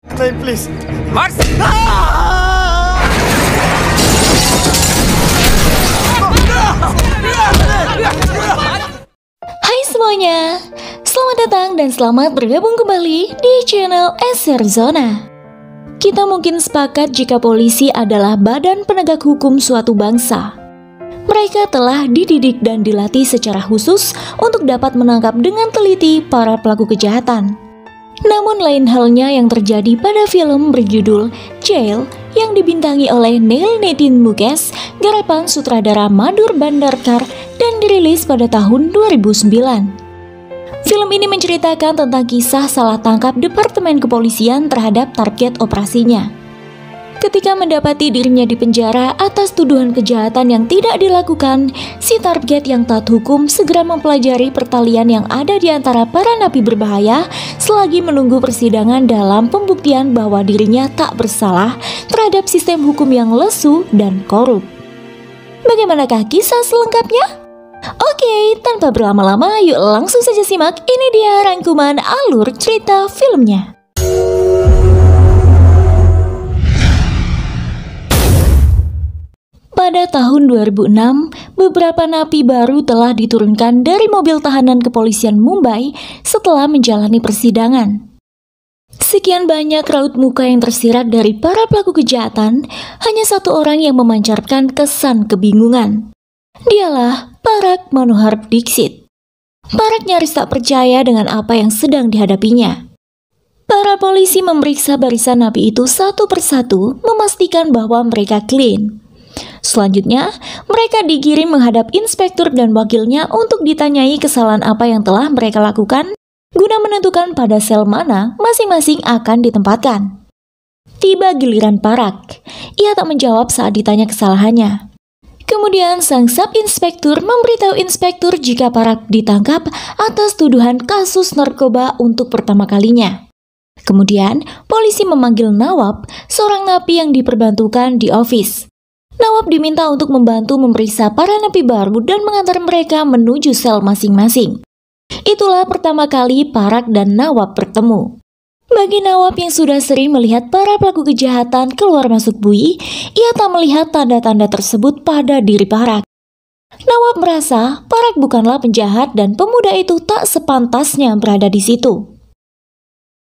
Name please. Mars! Hai semuanya, selamat datang dan selamat bergabung kembali di channel SR Zona. Kita mungkin sepakat jika polisi adalah badan penegak hukum suatu bangsa. Mereka telah dididik dan dilatih secara khusus untuk dapat menangkap dengan teliti para pelaku kejahatan. Namun lain halnya yang terjadi pada film berjudul Jail yang dibintangi oleh Neil Nitin Mukesh, garapan sutradara Madhur Bhandarkar dan dirilis pada tahun 2009. Film ini menceritakan tentang kisah salah tangkap Departemen Kepolisian terhadap target operasinya. Ketika mendapati dirinya di penjara atas tuduhan kejahatan yang tidak dilakukan, si target yang taat hukum segera mempelajari pertalian yang ada di antara para napi berbahaya selagi menunggu persidangan dalam pembuktian bahwa dirinya tak bersalah terhadap sistem hukum yang lesu dan korup. Bagaimanakah kisah selengkapnya? Oke, tanpa berlama-lama yuk langsung saja simak, ini dia rangkuman alur cerita filmnya. Pada tahun 2006, beberapa napi baru telah diturunkan dari mobil tahanan kepolisian Mumbai setelah menjalani persidangan. Sekian banyak raut muka yang tersirat dari para pelaku kejahatan, hanya satu orang yang memancarkan kesan kebingungan. Dialah Parag Manohar Dixit. Parag nyaris tak percaya dengan apa yang sedang dihadapinya. Para polisi memeriksa barisan napi itu satu persatu, memastikan bahwa mereka clean. Selanjutnya, mereka digiring menghadap inspektur dan wakilnya untuk ditanyai kesalahan apa yang telah mereka lakukan guna menentukan pada sel mana masing-masing akan ditempatkan. Tiba giliran Parag. Ia tak menjawab saat ditanya kesalahannya. Kemudian sang sub-inspektur memberitahu inspektur jika Parag ditangkap atas tuduhan kasus narkoba untuk pertama kalinya. Kemudian, polisi memanggil Nawab, seorang napi yang diperbantukan di office. Nawab diminta untuk membantu memeriksa para napi baru dan mengantar mereka menuju sel masing-masing. Itulah pertama kali Parag dan Nawab bertemu. Bagi Nawab yang sudah sering melihat para pelaku kejahatan keluar masuk bui, ia tak melihat tanda-tanda tersebut pada diri Parag. Nawab merasa Parag bukanlah penjahat dan pemuda itu tak sepantasnya berada di situ.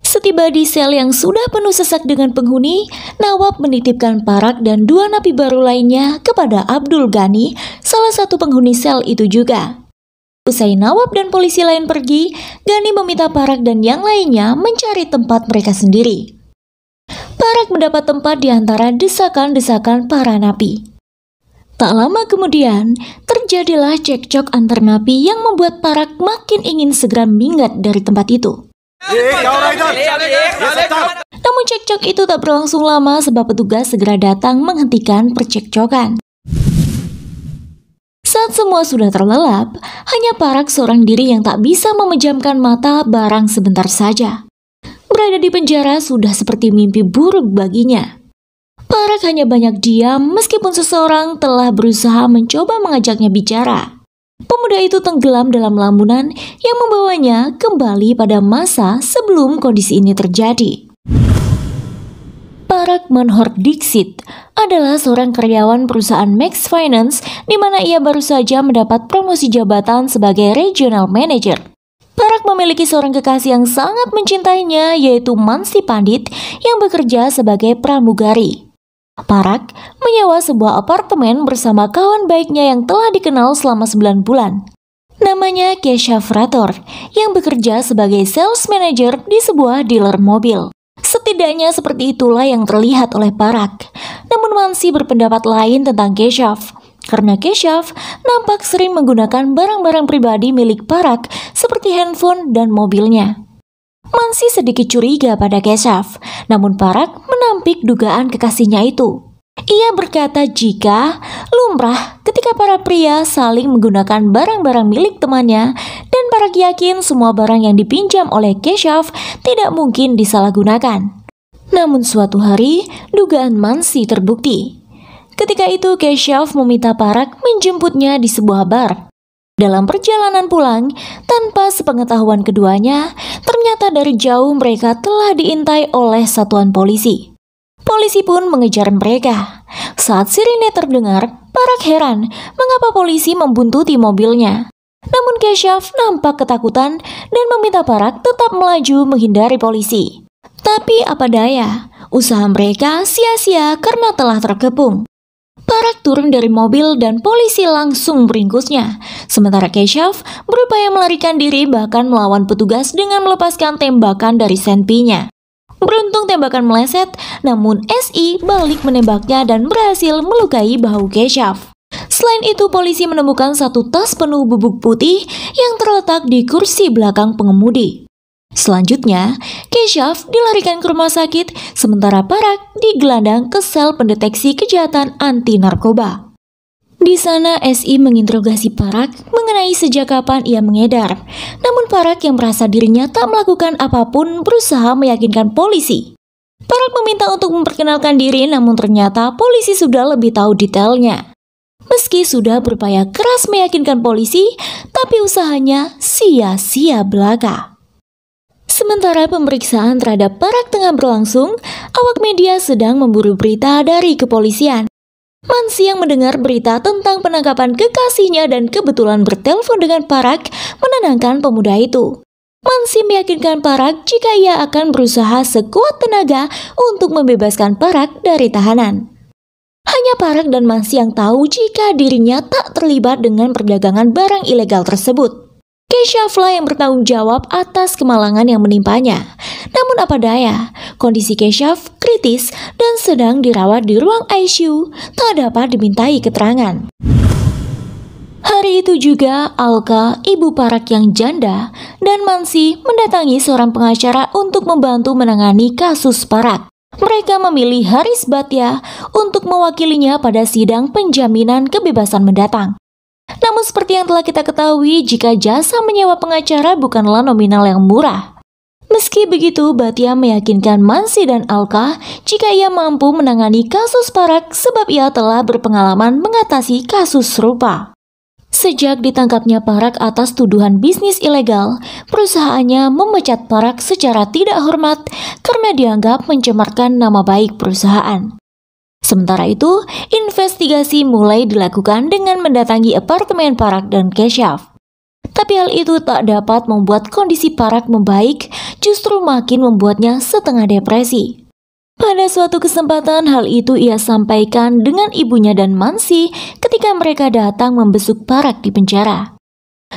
Setiba di sel yang sudah penuh sesak dengan penghuni, Nawab menitipkan Parag dan dua napi baru lainnya kepada Abdul Ghani, salah satu penghuni sel itu juga. Usai Nawab dan polisi lain pergi, Ghani meminta Parag dan yang lainnya mencari tempat mereka sendiri. Parag mendapat tempat di antara desakan-desakan para napi. Tak lama kemudian, terjadilah cekcok antar napi yang membuat Parag makin ingin segera minggat dari tempat itu. Namun cekcok itu tak berlangsung lama sebab petugas segera datang menghentikan percekcokan. Saat semua sudah terlelap, hanya Parag seorang diri yang tak bisa memejamkan mata barang sebentar saja. Berada di penjara sudah seperti mimpi buruk baginya. Parag hanya banyak diam meskipun seseorang telah berusaha mencoba mengajaknya bicara. Pemuda itu tenggelam dalam lamunan yang membawanya kembali pada masa sebelum kondisi ini terjadi. Parag Manohar Dixit adalah seorang karyawan perusahaan Max Finance di mana ia baru saja mendapat promosi jabatan sebagai Regional Manager. Parag memiliki seorang kekasih yang sangat mencintainya, yaitu Mansi Pandit yang bekerja sebagai pramugari. Parag menyewa sebuah apartemen bersama kawan baiknya yang telah dikenal selama 9 bulan. Namanya Keshav Rathore yang bekerja sebagai sales manager di sebuah dealer mobil. Setidaknya seperti itulah yang terlihat oleh Parag. Namun Mansi berpendapat lain tentang Keshav. Karena Keshav nampak sering menggunakan barang-barang pribadi milik Parag seperti handphone dan mobilnya. Mansi sedikit curiga pada Keshav, namun Parag menampik dugaan kekasihnya itu. Ia berkata jika lumrah ketika para pria saling menggunakan barang-barang milik temannya dan Parag yakin semua barang yang dipinjam oleh Keshav tidak mungkin disalahgunakan. Namun suatu hari, dugaan Mansi terbukti. Ketika itu Keshav meminta Parag menjemputnya di sebuah bar. Dalam perjalanan pulang, tanpa sepengetahuan keduanya, ternyata dari jauh mereka telah diintai oleh satuan polisi. Polisi pun mengejar mereka. Saat sirine terdengar, Parag heran mengapa polisi membuntuti mobilnya. Namun Keshav nampak ketakutan dan meminta Parag tetap melaju menghindari polisi. Tapi apa daya, usaha mereka sia-sia karena telah terkepung. Parag turun dari mobil dan polisi langsung meringkusnya. Sementara Keshav berupaya melarikan diri bahkan melawan petugas dengan melepaskan tembakan dari senpinya. Beruntung tembakan meleset, namun SI balik menembaknya dan berhasil melukai bahu Keshav. Selain itu, polisi menemukan satu tas penuh bubuk putih yang terletak di kursi belakang pengemudi. Selanjutnya, Keshav dilarikan ke rumah sakit, sementara Parag digelandang ke sel pendeteksi kejahatan anti narkoba. Di sana, SI menginterogasi Parag mengenai sejak kapan ia mengedar. Namun Parag yang merasa dirinya tak melakukan apapun berusaha meyakinkan polisi. Parag meminta untuk memperkenalkan diri, namun ternyata polisi sudah lebih tahu detailnya. Meski sudah berupaya keras meyakinkan polisi, tapi usahanya sia-sia belaka. Sementara pemeriksaan terhadap Parag tengah berlangsung, awak media sedang memburu berita dari kepolisian. Mansi yang mendengar berita tentang penangkapan kekasihnya dan kebetulan bertelepon dengan Parag menenangkan pemuda itu. Mansi meyakinkan Parag jika ia akan berusaha sekuat tenaga untuk membebaskan Parag dari tahanan. Hanya Parag dan Mansi yang tahu jika dirinya tak terlibat dengan perdagangan barang ilegal tersebut. Keshavlah yang bertanggung jawab atas kemalangan yang menimpanya. Namun apa daya, kondisi Keshav kritis dan sedang dirawat di ruang ICU, tak dapat dimintai keterangan. Hari itu juga Alka, ibu Parag yang janda, dan Mansi mendatangi seorang pengacara untuk membantu menangani kasus Parag. Mereka memilih Haris Bhatia untuk mewakilinya pada sidang penjaminan kebebasan mendatang. Namun seperti yang telah kita ketahui, jika jasa menyewa pengacara bukanlah nominal yang murah. Meski begitu, Bhatia meyakinkan Mansi dan Alka jika ia mampu menangani kasus Parag sebab ia telah berpengalaman mengatasi kasus serupa. Sejak ditangkapnya Parag atas tuduhan bisnis ilegal, perusahaannya memecat Parag secara tidak hormat karena dianggap mencemarkan nama baik perusahaan. Sementara itu, investigasi mulai dilakukan dengan mendatangi apartemen Parag dan Keshav. Tapi hal itu tak dapat membuat kondisi Parag membaik, justru makin membuatnya setengah depresi. Pada suatu kesempatan hal itu ia sampaikan dengan ibunya dan Mansi ketika mereka datang membesuk Parag di penjara.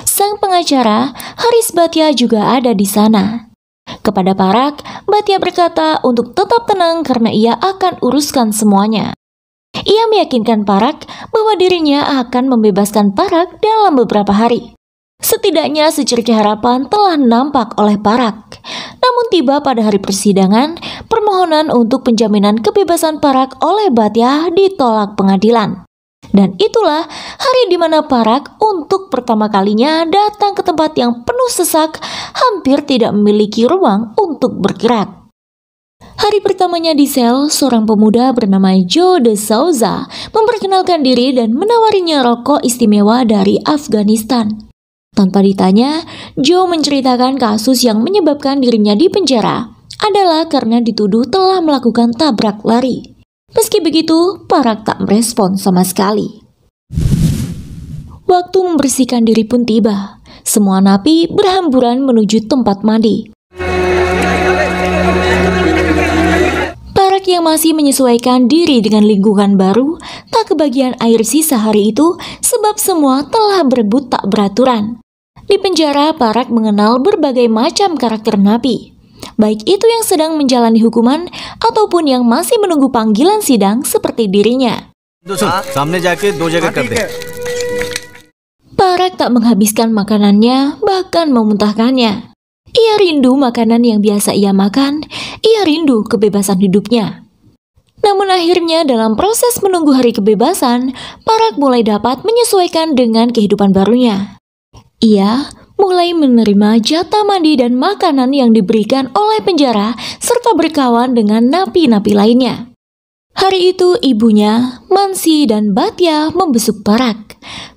Sang pengacara, Haris Bhatia juga ada di sana. Kepada Parag, Bhatia berkata untuk tetap tenang karena ia akan uruskan semuanya. Ia meyakinkan Parag bahwa dirinya akan membebaskan Parag dalam beberapa hari. Setidaknya secercah harapan telah nampak oleh Parag. Namun tiba pada hari persidangan, permohonan untuk penjaminan kebebasan Parag oleh Bhatia ditolak pengadilan. Dan itulah hari di mana Parag untuk pertama kalinya datang ke tempat yang penuh sesak, hampir tidak memiliki ruang untuk bergerak. Hari pertamanya di sel, seorang pemuda bernama Joe de Souza memperkenalkan diri dan menawarinya rokok istimewa dari Afghanistan. Tanpa ditanya, Joe menceritakan kasus yang menyebabkan dirinya di penjara adalah karena dituduh telah melakukan tabrak lari. Meski begitu, Parag tak merespon sama sekali. Waktu membersihkan diri pun tiba. Semua napi berhamburan menuju tempat mandi. Parag yang masih menyesuaikan diri dengan lingkungan baru, tak kebagian air sisa hari itu sebab semua telah berebut tak beraturan. Di penjara, Parag mengenal berbagai macam karakter napi. Baik itu yang sedang menjalani hukuman ataupun yang masih menunggu panggilan sidang seperti dirinya. Parag tak menghabiskan makanannya, bahkan memuntahkannya. Ia rindu makanan yang biasa ia makan, ia rindu kebebasan hidupnya. Namun akhirnya dalam proses menunggu hari kebebasan, Parag mulai dapat menyesuaikan dengan kehidupan barunya. Ia mulai menerima jatah mandi dan makanan yang diberikan oleh penjara serta berkawan dengan napi-napi lainnya. Hari itu ibunya, Mansi dan Batya membesuk Parag.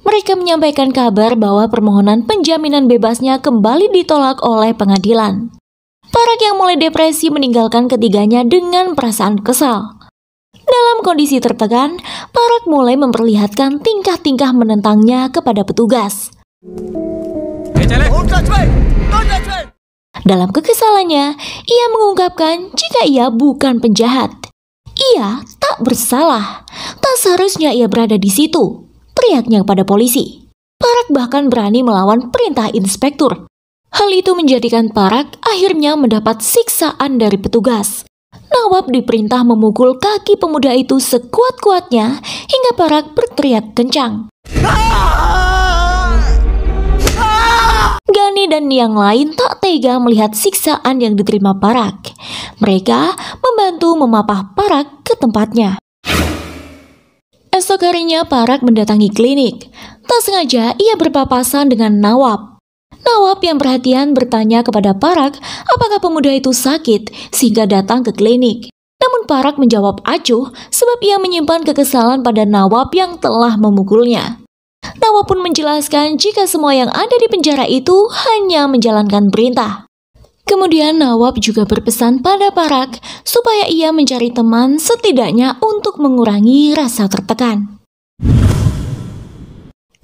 Mereka menyampaikan kabar bahwa permohonan penjaminan bebasnya kembali ditolak oleh pengadilan. Parag yang mulai depresi meninggalkan ketiganya dengan perasaan kesal. Dalam kondisi tertekan, Parag mulai memperlihatkan tingkah-tingkah menentangnya kepada petugas. Dalam kekesalannya, ia mengungkapkan jika ia bukan penjahat. Ia tak bersalah. Tak seharusnya ia berada di situ, teriaknya kepada polisi. Parag bahkan berani melawan perintah inspektur. Hal itu menjadikan Parag akhirnya mendapat siksaan dari petugas. Nawab diperintah memukul kaki pemuda itu sekuat-kuatnya hingga Parag berteriak kencang. Gani dan yang lain tak tega melihat siksaan yang diterima Parag. Mereka membantu memapah Parag ke tempatnya. Esok harinya Parag mendatangi klinik. Tak sengaja ia berpapasan dengan Nawab. Nawab yang perhatian bertanya kepada Parag apakah pemuda itu sakit sehingga datang ke klinik. Namun Parag menjawab acuh sebab ia menyimpan kekesalan pada Nawab yang telah memukulnya. Nawab pun menjelaskan jika semua yang ada di penjara itu hanya menjalankan perintah. Kemudian Nawab juga berpesan pada Parag supaya ia mencari teman setidaknya untuk mengurangi rasa tertekan.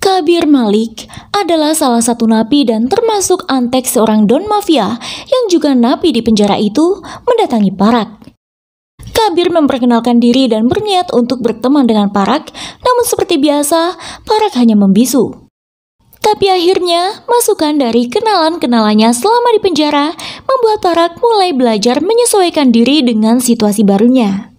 Kabir Malik adalah salah satu napi dan termasuk antek seorang don mafia yang juga napi di penjara itu mendatangi Parag. Kabir memperkenalkan diri dan berniat untuk berteman dengan Parag, namun seperti biasa, Parag hanya membisu. Tapi akhirnya, masukan dari kenalan-kenalannya selama di penjara membuat Parag mulai belajar menyesuaikan diri dengan situasi barunya.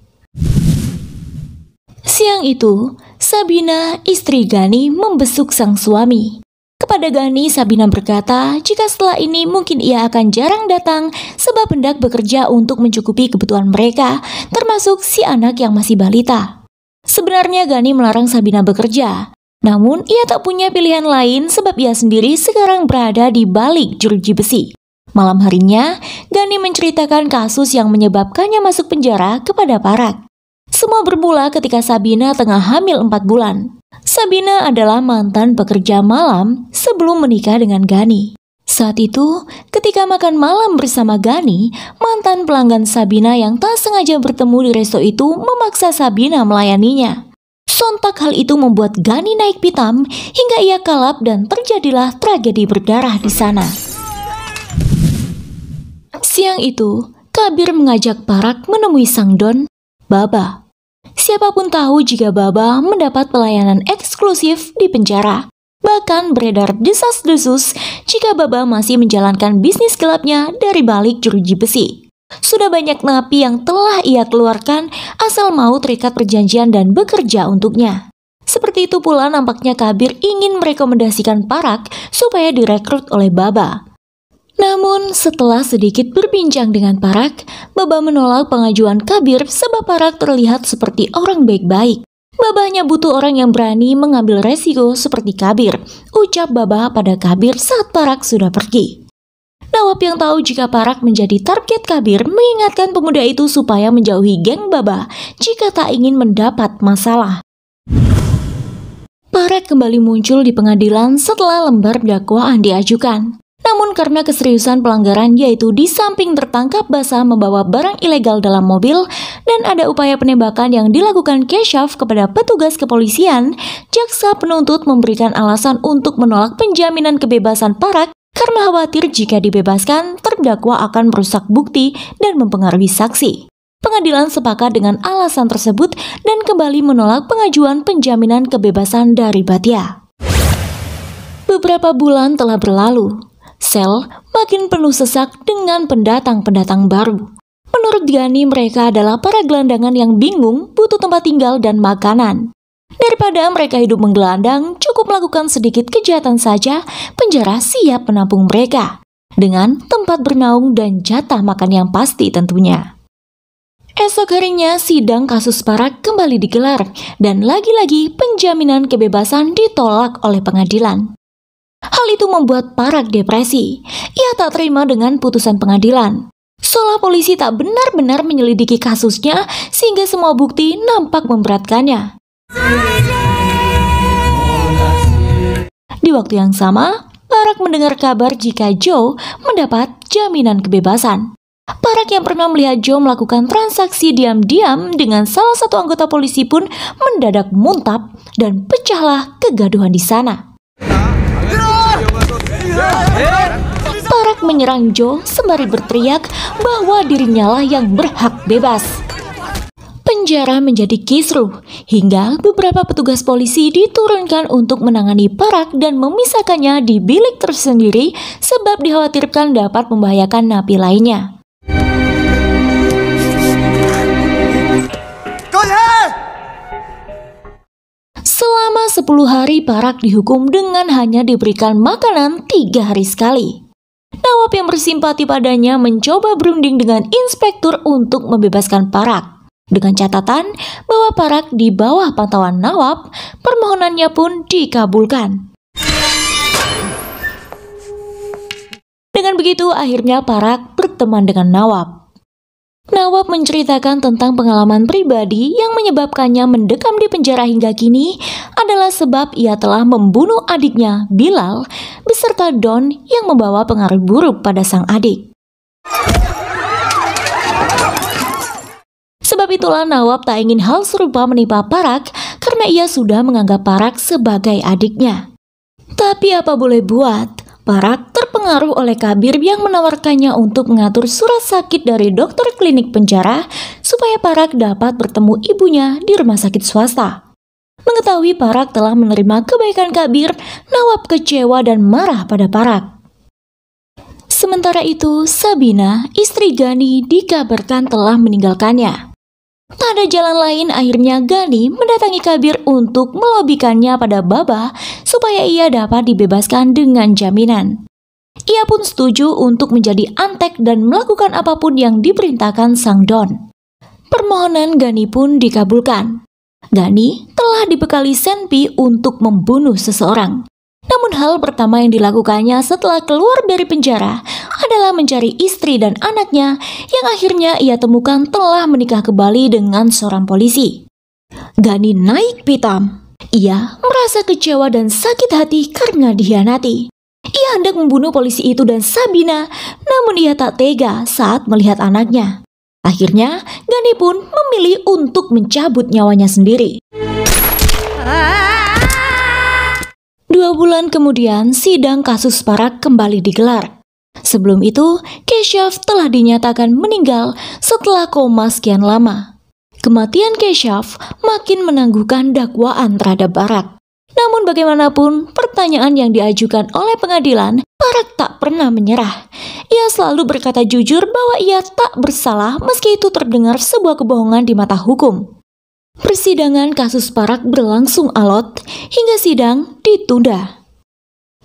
Siang itu, Sabina, istri Gani, membesuk sang suami. Kepada Gani, Sabina berkata jika setelah ini mungkin ia akan jarang datang sebab hendak bekerja untuk mencukupi kebutuhan mereka, termasuk si anak yang masih balita. Sebenarnya Gani melarang Sabina bekerja, namun ia tak punya pilihan lain sebab ia sendiri sekarang berada di balik jeruji besi. Malam harinya, Gani menceritakan kasus yang menyebabkannya masuk penjara kepada Parag. Semua bermula ketika Sabina tengah hamil 4 bulan. Sabina adalah mantan pekerja malam sebelum menikah dengan Gani. Saat itu, ketika makan malam bersama Gani, mantan pelanggan Sabina yang tak sengaja bertemu di resto itu memaksa Sabina melayaninya. Sontak hal itu membuat Gani naik pitam hingga ia kalap dan terjadilah tragedi berdarah di sana. Siang itu, Kabir mengajak Parag menemui sang don, Baba. Siapapun tahu jika Baba mendapat pelayanan eksklusif di penjara. Bahkan beredar desas-desus jika Baba masih menjalankan bisnis gelapnya dari balik jeruji besi. Sudah banyak napi yang telah ia keluarkan asal mau terikat perjanjian dan bekerja untuknya. Seperti itu pula nampaknya Kabir ingin merekomendasikan Parag supaya direkrut oleh Baba. Namun setelah sedikit berbincang dengan Parag, Baba menolak pengajuan Kabir sebab Parag terlihat seperti orang baik-baik. Baba hanya butuh orang yang berani mengambil resiko seperti Kabir, ucap Baba pada Kabir saat Parag sudah pergi. Nawab yang tahu jika Parag menjadi target Kabir mengingatkan pemuda itu supaya menjauhi geng Baba jika tak ingin mendapat masalah. Parag kembali muncul di pengadilan setelah lembar dakwaan diajukan. Namun karena keseriusan pelanggaran yaitu di samping tertangkap basah membawa barang ilegal dalam mobil dan ada upaya penembakan yang dilakukan Kesyaf kepada petugas kepolisian, jaksa penuntut memberikan alasan untuk menolak penjaminan kebebasan Parag karena khawatir jika dibebaskan terdakwa akan merusak bukti dan mempengaruhi saksi. Pengadilan sepakat dengan alasan tersebut dan kembali menolak pengajuan penjaminan kebebasan dari Batya. Beberapa bulan telah berlalu. Sel makin penuh sesak dengan pendatang-pendatang baru. Menurut Gani, mereka adalah para gelandangan yang bingung, butuh tempat tinggal dan makanan. Daripada mereka hidup menggelandang, cukup melakukan sedikit kejahatan saja, penjara siap menampung mereka. Dengan tempat bernaung dan jatah makan yang pasti tentunya. Esok harinya sidang kasus Parag kembali digelar dan lagi-lagi penjaminan kebebasan ditolak oleh pengadilan. Hal itu membuat Parag depresi. Ia tak terima dengan putusan pengadilan. Seolah polisi tak benar-benar menyelidiki kasusnya sehingga semua bukti nampak memberatkannya. Di waktu yang sama, Parag mendengar kabar jika Joe mendapat jaminan kebebasan. Parag yang pernah melihat Joe melakukan transaksi diam-diam dengan salah satu anggota polisi pun mendadak muntap dan pecahlah kegaduhan di sana. Parag menyerang Joe sembari berteriak bahwa dirinya lah yang berhak bebas. Penjara menjadi kisruh hingga beberapa petugas polisi diturunkan untuk menangani Parag dan memisahkannya di bilik tersendiri sebab dikhawatirkan dapat membahayakan napi lainnya. Selama 10 hari Parag dihukum dengan hanya diberikan makanan 3 hari sekali. Nawab yang bersimpati padanya mencoba berunding dengan inspektur untuk membebaskan Parag. Dengan catatan bahwa Parag di bawah pantauan Nawab, permohonannya pun dikabulkan. Dengan begitu akhirnya Parag berteman dengan Nawab. Nawab menceritakan tentang pengalaman pribadi yang menyebabkannya mendekam di penjara hingga kini adalah sebab ia telah membunuh adiknya Bilal beserta Don yang membawa pengaruh buruk pada sang adik. Sebab itulah Nawab tak ingin hal serupa menimpa Parag karena ia sudah menganggap Parag sebagai adiknya. Tapi apa boleh buat, Parag terpengaruh oleh Kabir yang menawarkannya untuk mengatur surat sakit dari dokter klinik penjara supaya Parag dapat bertemu ibunya di rumah sakit swasta. Mengetahui Parag telah menerima kebaikan Kabir, Nawab kecewa dan marah pada Parag. Sementara itu, Sabina, istri Gani, dikabarkan telah meninggalkannya. Tak ada jalan lain, akhirnya Gani mendatangi Kabir untuk melobikannya pada Baba supaya ia dapat dibebaskan dengan jaminan. Ia pun setuju untuk menjadi antek dan melakukan apapun yang diperintahkan sang Don. Permohonan Gani pun dikabulkan. Gani telah dibekali senpi untuk membunuh seseorang. Namun hal pertama yang dilakukannya setelah keluar dari penjara adalah mencari istri dan anaknya yang akhirnya ia temukan telah menikah kembali dengan seorang polisi. Gani naik pitam. Ia merasa kecewa dan sakit hati karena dikhianati. Ia hendak membunuh polisi itu dan Sabina, namun ia tak tega saat melihat anaknya. Akhirnya, Gani pun memilih untuk mencabut nyawanya sendiri. 2 bulan kemudian, sidang kasus Parag kembali digelar. Sebelum itu, Kesyaf telah dinyatakan meninggal setelah koma sekian lama. Kematian Kesyaf makin menangguhkan dakwaan terhadap Parag. Namun bagaimanapun, pertanyaan yang diajukan oleh pengadilan, Parag tak pernah menyerah. Ia selalu berkata jujur bahwa ia tak bersalah meski itu terdengar sebuah kebohongan di mata hukum. Persidangan kasus Parag berlangsung alot hingga sidang ditunda.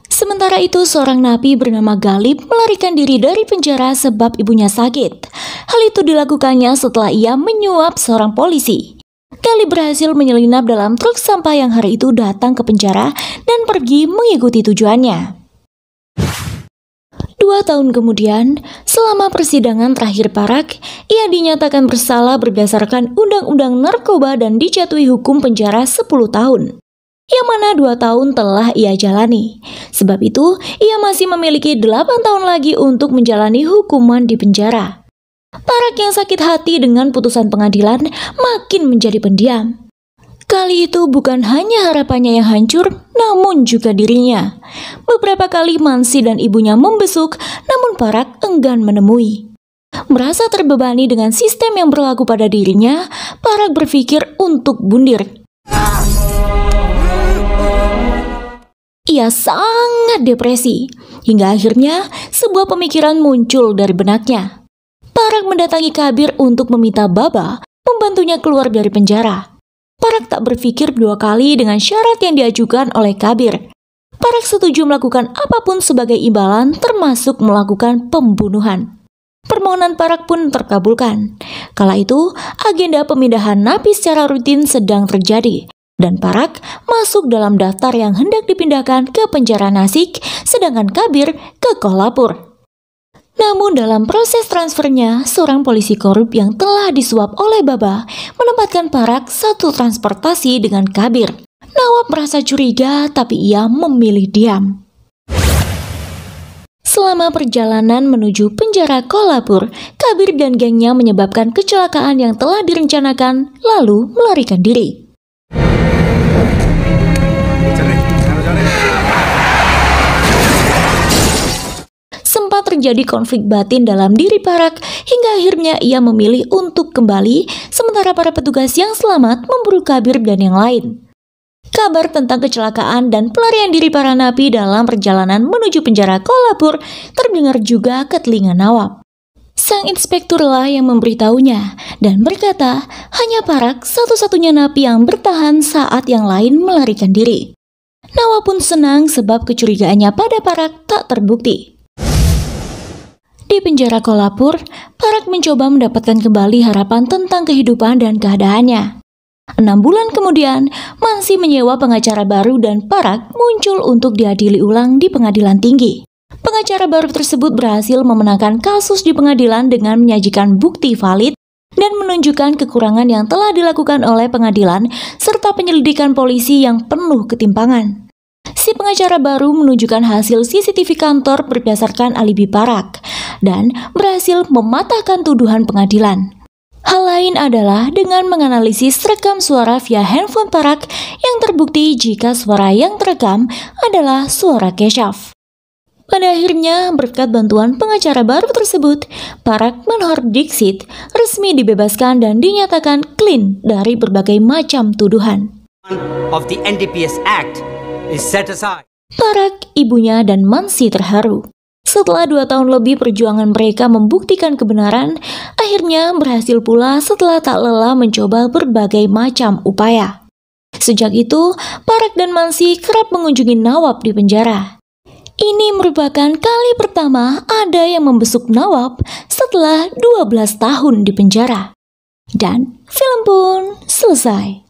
Sementara itu seorang napi bernama Galib melarikan diri dari penjara sebab ibunya sakit. Hal itu dilakukannya setelah ia menyuap seorang polisi. Galib berhasil menyelinap dalam truk sampah yang hari itu datang ke penjara dan pergi mengikuti tujuannya. 2 tahun kemudian, selama persidangan terakhir Parag, ia dinyatakan bersalah berdasarkan Undang-Undang Narkoba dan dijatuhi hukum penjara 10 tahun. Yang mana 2 tahun telah ia jalani. Sebab itu, ia masih memiliki 8 tahun lagi untuk menjalani hukuman di penjara. Parag yang sakit hati dengan putusan pengadilan makin menjadi pendiam. Kali itu bukan hanya harapannya yang hancur, namun juga dirinya. Beberapa kali Mansi dan ibunya membesuk, namun Parag enggan menemui. Merasa terbebani dengan sistem yang berlaku pada dirinya, Parag berpikir untuk bundir. Ia sangat depresi, hingga akhirnya sebuah pemikiran muncul dari benaknya. Parag mendatangi Kabir untuk meminta Baba membantunya keluar dari penjara. Parag tak berpikir 2 kali dengan syarat yang diajukan oleh Kabir. Parag setuju melakukan apapun sebagai imbalan termasuk melakukan pembunuhan. Permohonan Parag pun terkabulkan. Kala itu, agenda pemindahan napi secara rutin sedang terjadi. Dan Parag masuk dalam daftar yang hendak dipindahkan ke penjara Nasik, sedangkan Kabir ke Kolhapur. Namun dalam proses transfernya, seorang polisi korup yang telah disuap oleh Baba menempatkan Parak satu transportasi dengan Kabir. Nawab merasa curiga, tapi ia memilih diam. Selama perjalanan menuju penjara Kolhapur, Kabir dan gengnya menyebabkan kecelakaan yang telah direncanakan, lalu melarikan diri. Sempat terjadi konflik batin dalam diri Parak, hingga akhirnya ia memilih untuk kembali, sementara para petugas yang selamat memburu Kabir dan yang lain. Kabar tentang kecelakaan dan pelarian diri para napi dalam perjalanan menuju penjara Kolhapur terdengar juga ke telinga Nawab. Sang inspekturlah yang memberitahunya dan berkata hanya Parak satu-satunya napi yang bertahan saat yang lain melarikan diri. Nawab pun senang sebab kecurigaannya pada Parak tak terbukti. Di penjara Kolhapur, Parak mencoba mendapatkan kembali harapan tentang kehidupan dan keadaannya. 6 bulan kemudian, Mansi menyewa pengacara baru dan Parak muncul untuk diadili ulang di pengadilan tinggi. Pengacara baru tersebut berhasil memenangkan kasus di pengadilan dengan menyajikan bukti valid dan menunjukkan kekurangan yang telah dilakukan oleh pengadilan serta penyelidikan polisi yang penuh ketimpangan. Si pengacara baru menunjukkan hasil CCTV kantor berdasarkan alibi Parak dan berhasil mematahkan tuduhan pengadilan. Hal lain adalah dengan menganalisis rekam suara via handphone Parak yang terbukti jika suara yang terekam adalah suara Kesyaf. Pada akhirnya, berkat bantuan pengacara baru tersebut, Parak Manohar Dixit resmi dibebaskan dan dinyatakan clean dari berbagai macam tuduhan. Of the NDPS Act is set aside. Parak, ibunya, dan Mansi terharu. Setelah 2 tahun lebih perjuangan mereka membuktikan kebenaran, akhirnya berhasil pula setelah tak lelah mencoba berbagai macam upaya. Sejak itu, Parak dan Mansi kerap mengunjungi Nawab di penjara. Ini merupakan kali pertama ada yang membesuk Nawab setelah 12 tahun di penjara. Dan film pun selesai.